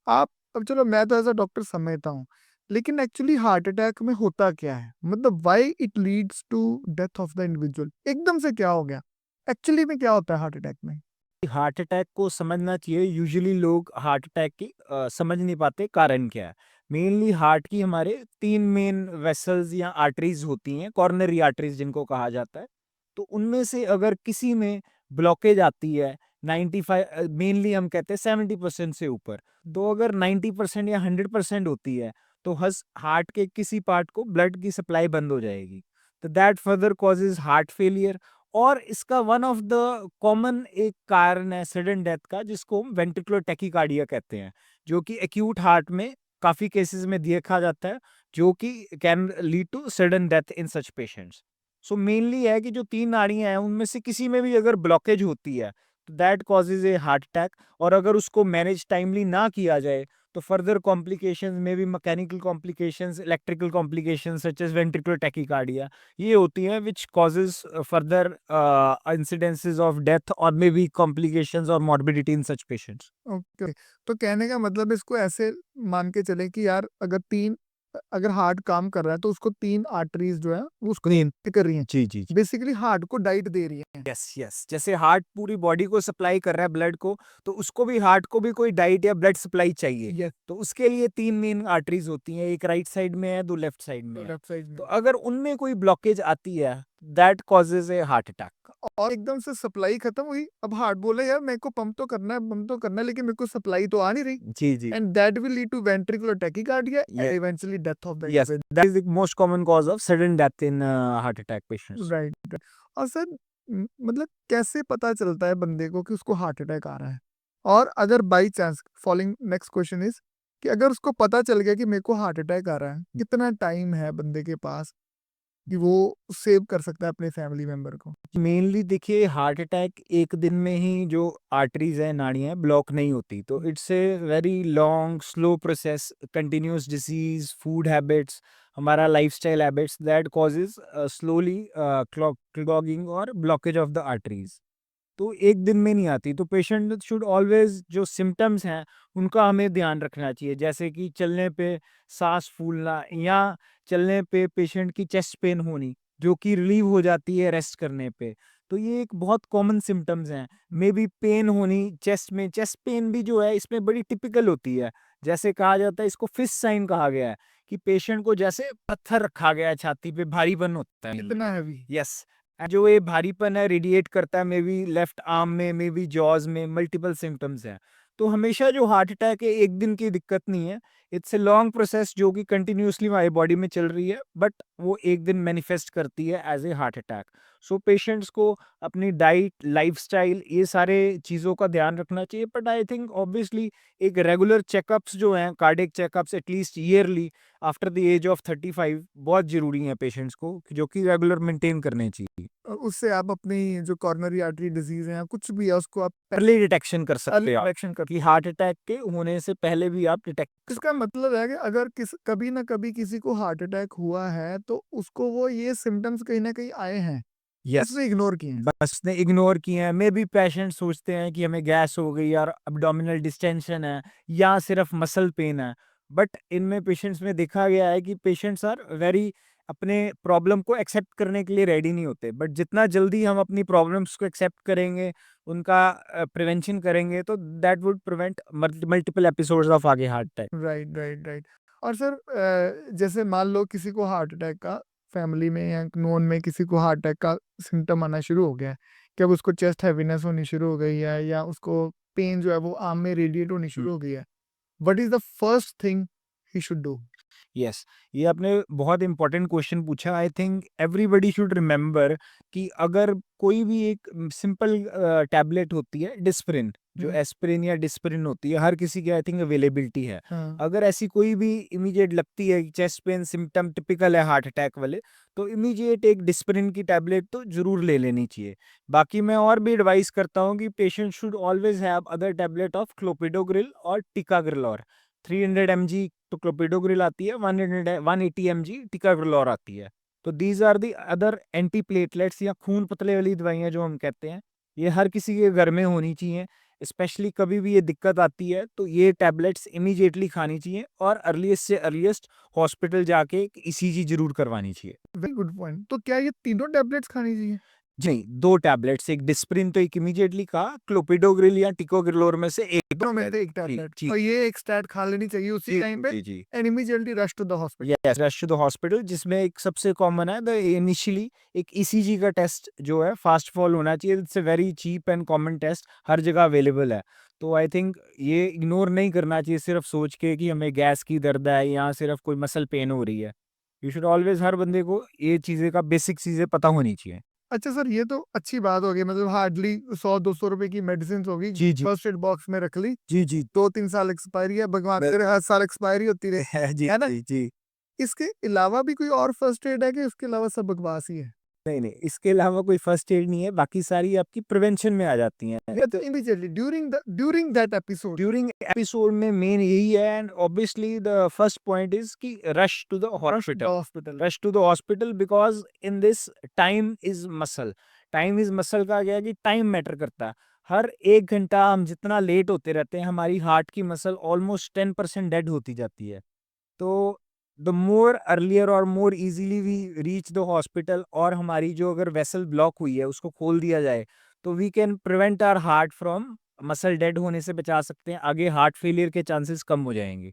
आप अब चलो मैं तो एज़ अ डॉक्टर समझता हूँ, लेकिन एक्चुअली हार्ट अटैक में होता क्या है? मतलब why it leads to death of the individual? एकदम से क्या हो गया? एक्चुअली में क्या होता है हार्ट अटैक में? हार्ट अटैक को समझना चाहिए। यूजुअली लोग हार्ट अटैक की समझ नहीं पाते कारण क्या है। मेनली हार्ट की हमारे 3 मेन वेसल्स या आर्टरीज होती हैं, कॉर्नरी आर्टरीज जिनको कहा जाता है। तो उनमें से अगर किसी में ब्लॉकेज आती है 95 मेनली हम कहते हैं 70% से ऊपर, तो अगर 90% या 100% होती है तो हस हार्ट के किसी पार्ट को ब्लड की सप्लाई बंद हो जाएगी। तो that further causes heart failure. और इसका वन ऑफ द कॉमन एक कारण है सडन डेथ का, जिसको हम वेंट्रिकुलर टैकीकार्डिया कहते हैं, जो कि एक्यूट हार्ट में काफी केसेस में देखा जाता है, जो कि can lead to sudden death in such patients. So mainly है कि जो 3 नाड़ियां हैं उनमें से किसी में भी अगर ब्लॉकेज होती है तो that causes A heart attack. और अगर उसको मैनेज टाइमली ना किया जाए तो फर्दर कॉम्प्लिकेशंस में भी mechanical complications, electrical complications such as ventricular tachycardia, ये होती हैं which causes further incidences of death or maybe complications or morbidity in such patients. Okay, तो कहने का मतलब इसको ऐसे मान के चलें कि यार अगर हार्ट काम कर रहा है तो उसको 3 आर्टरीज़ जो है वो उसको Clean. कर रही हैं। जी, जी, जी। बेसिकली हार्ट को डाइट दे रही हैं। Yes, yes. जैसे हार्ट पूरी बॉडी को सप्लाई कर रहा है ब्लड को, तो उसको भी हार्ट को भी कोई डाइट या ब्लड सप्लाई चाहिए। यस, तो उसके लिए 3 मेन आर्टरीज़ होती हैं, एक राइट साइड में है, 2 लेफ्ट साइड में तो है। लेफ्ट साइड तो में। अगर उनमें कोई ब्लॉकेज आती है, that causes A heart attack. और एकदम से सप्लाई खत्म हुई। अब हार्ट बोले यार मेरे को पंप तो करना है लेकिन मेरे को सप्लाई तो आ नहीं रही। जी, जी। And that will lead to ventricular tachycardia ये and eventually death of the yes, individual. That is the most common cause of sudden death in heart attack patients. Right, right. और सर मतलब कैसे पता चलता है बंदे को कि उसको हार्ट अटैक आ रहा है? और अगर by chance following next question is कि अगर उसको पता चल गया कि मेरे को हार्ट अटैक आ रहा है, कितना टाइम है बंदे के पास कि वो सेव कर सकता है अपने फैमिली मेंबर को? मेनली देखिए, हार्ट अटैक एक दिन में ही जो आर्टरीज है, नाड़ियां हैं, ब्लॉक नहीं होती। तो it's a very long slow process, continuous disease, food habits, हमारा lifestyle habits that causes slowly clogging और ब्लॉकेज ऑफ द आर्टरीज। तो एक दिन में नहीं आती। तो पेशेंट शुड ऑलवेज, जो सिम्टम्स हैं उनका हमें ध्यान रखना चाहिए, जैसे कि चलने पे सांस फूलना, या चलने पे पेशेंट की चेस्ट पेन होनी, जो कि रिलीव हो जाती है रेस्ट करने पे। तो ये एक बहुत कॉमन सिम्टम्स हैं। मे बी पेन होनी चेस्ट में, चेस्ट पेन भी जो है इसमें बड़ी टिपिकल होती है। जैसे कहा जाता है, इसको फिश साइन कहा गया है, कि पेशेंट को जैसे पत्थर रखा गया है छाती पे, भारीपन होता है। इतना हैवी? यस। जो ये भारीपन है रेडिएट करता है, मे बी लेफ्ट आर्म में, मे बी जॉज में, मल्टीपल सिम्टम्स हैं। तो हमेशा जो हार्ट अटैक है एक दिन की दिक्कत नहीं है, इट्स ए लॉन्ग प्रोसेस जो कि कंटिन्यूअसली हमारी बॉडी में चल रही है, बट वो एक दिन मैनिफेस्ट करती है as a heart attack. So patients को अपनी डाइट, लाइफस्टाइल, ये सारे चीज़ों का ध्यान रखना चाहिए। बट आई थिंक ऑब्वियसली एक रेगुलर चेकअप्स जो हैं, cardiac checkups at least yearly after the age of 35 बहुत ज़रूरी हैं पेशेंट्स को, जो कि रेगुलर मेंटेन करने चाहिए। उससे आप अपनी जो कॉर्नरी आर्टरी डिजीज़ है या कुछ भी है उसको आप अर्ली डिटेक्शन कर सकते अर्ली हैं आप, डिटेक्शन कर। कि हार्ट अटैक के होने से पहले भी आप डिटेक्ट कर इसका सकते मतलब है कि अगर कभी ना कभी किसी को हार्ट अटैक हुआ है तो उसको वो ये सिम्टम्स कहीं ना कहीं आए हैं, हैं। यस। उसने इग्नोर किए हैं। बस ने इग्नोर किए हैं। मे बी पेशेंट सोचते हैं कि हमें गैस हो गई और अब्डोमिनल डिस्टेंशन है, या सिर्फ मसल पेन है। बट इनमें पेशेंट्स में देखा गया है कि पेशेंट्स आर वेरी अपने प्रॉब्लम को एक्सेप्ट करने के लिए रेडी नहीं होते। बट जितना जल्दी हम अपनी प्रॉब्लम्स को एक्सेप्ट करेंगे, उनका प्रिवेंशन करेंगे, तो that would prevent multiple episodes of आगे heart attack. Right, right, right. और सर जैसे मान लो किसी को हार्ट अटैक का फैमिली में या नोन में किसी को हार्ट अटैक का सिम्टम आना शुरू हो गया है, कि अब उसको चेस्ट हैवीनेस होनी शुरू हो गई है या उसको पेन जो है वो आर्म में रेडिएट होनी शुरू हो गई है, what is the first thing he should do? Yes, ये आपने बहुत इंपॉर्टेंट क्वेश्चन पूछा। I think everybody should remember कि अगर कोई भी एक सिंपल टैबलेट होती है डिस्प्रिन, जो एस्पिरिन या डिस्प्रिन होती है, हर किसी की आई थिंक अवेलेबिलिटी है। हाँ। अगर ऐसी कोई भी इमीडिएट लगती है कि चेस्ट पेन सिम्टम टिपिकल है हार्ट अटैक वाले, तो इमीडिएट एक डिस्प्रिन की टैबलेट तो जरूर ले लेनी चाहिए। बाकी मैं और भी एडवाइस करता हूँ कि patient should always have other tablet of clopidogrel और टिकाग्रिलोर। 300 mg तो क्लोपिडोग्रिल आती है, 180 mg टिकाग्रिलोर आती है। तो these are the other anti platelets या खून पतले वाली दवाइयाँ जो हम कहते हैं, ये हर किसी के घर में होनी चाहिए। स्पेशली कभी भी ये दिक्कत आती है तो ये टैबलेट्स इमीडिएटली खानी चाहिए और अर्लीस्ट से अर्लीस्ट हॉस्पिटल जाके एक ईसीजी जरूर करवानी चाहिए। Very good point. तो क्या ये तीनों टैबलेट्स खानी चाहिए? जी, 2 टैबलेट्स, एक डिस्प्रिन तो एक इमीडिएटली कहा, क्लोपिडोग्रिल या टिकोग्रिलोर में से एक दोनों में से एक जी, टैबलेट जी, और ये एक स्टैट खा लेनी चाहिए उसी जी, टाइम पे जी, जी। And immediately rush to the hospital. Yes, rush to the hospital, जिसमें एक सबसे कॉमन है द इनिशियली एक ईसीजी का टेस्ट जो है फास्ट फॉल होना चाहिए। It's a very cheap and common test, हर जगह अवेलेबल है। तो आई थिंक ये इग्नोर नहीं करना चाहिए सिर्फ सोच के कि हमें गैस की दर्द है या सिर्फ कोई मसल पेन हो रही है। यू शुड ऑलवेज, हर बंदे को ये चीज़ें का बेसिक चीज़ें पता होनी चाहिए। अच्छा सर, ये तो अच्छी बात हो गई, मतलब हार्डली 100-200 रुपए की मेडिसिन होगी, जी, जी। फर्स्ट एड बॉक्स में रख ली, जी, जी। 2-3 साल एक्सपायरी है, भगवान मैं करे हर साल एक्सपायरी होती रहे, जी, है ना? जी, जी। इसके अलावा भी कोई और फर्स्ट एड है कि इसके अलावा सब बकवास ही है? नहीं, नहीं, इसके अलावा कोई फर्स्ट एड नहीं है, बाकी सारी आपकी प्रिवेंशन में आ जाती हैं। या तो immediately during that episode during episode में मेन यही है and obviously the first point is कि rush to the rush the hospital. Hospital. Rush to the hospital because in this time is muscle. Time is muscle का क्या है कि time matter करता है। हर 1 घंटा हम जितना लेट होते रहते हैं हमारी हार्ट की मसल ऑलमोस्ट 10% डेड होती जाती है। तो द मोर अर्लियर और more easily we reach the hospital और हमारी जो अगर वेसल ब्लॉक हुई है उसको खोल दिया जाए तो we can prevent our heart from muscle dead होने से बचा सकते हैं। आगे हार्ट फेलियर के चांसेस कम हो जाएंगे।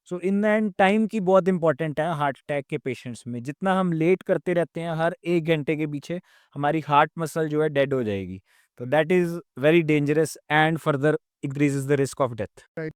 So in the end time की बहुत इंपॉर्टेंट है हार्ट अटैक के पेशेंट्स में। जितना हम लेट करते रहते हैं हर 1 घंटे के पीछे हमारी हार्ट मसल जो है डेड हो जाएगी। तो that is very dangerous and further increases the risk of death. Right.